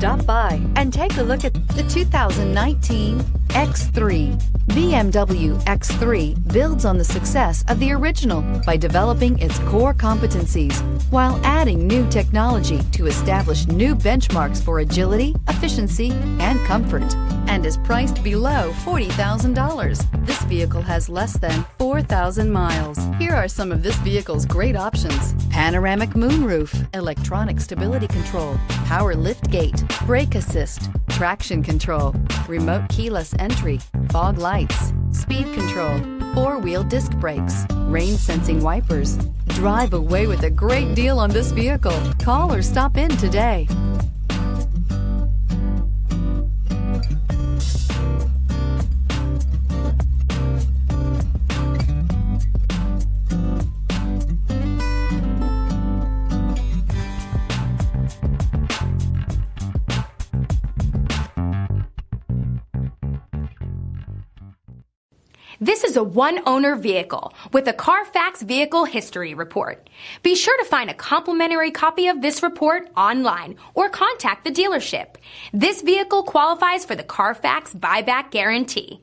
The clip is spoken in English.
Stop by and take a look at the 2019 X3. BMW X3 builds on the success of the original by developing its core competencies while adding new technology to establish new benchmarks for agility, efficiency, and comfort, and is priced below $40,000. This vehicle has less than 4,000 miles. Here are some of this vehicle's great options: panoramic moonroof, electronic stability control, power liftgate, brake assist, traction control, remote keyless entry, fog lights, speed control, four-wheel disc brakes, rain sensing wipers. Drive away with a great deal on this vehicle. Call or stop in today. This is a one-owner vehicle with a Carfax Vehicle History Report. Be sure to find a complimentary copy of this report online or contact the dealership. This vehicle qualifies for the Carfax Buyback Guarantee.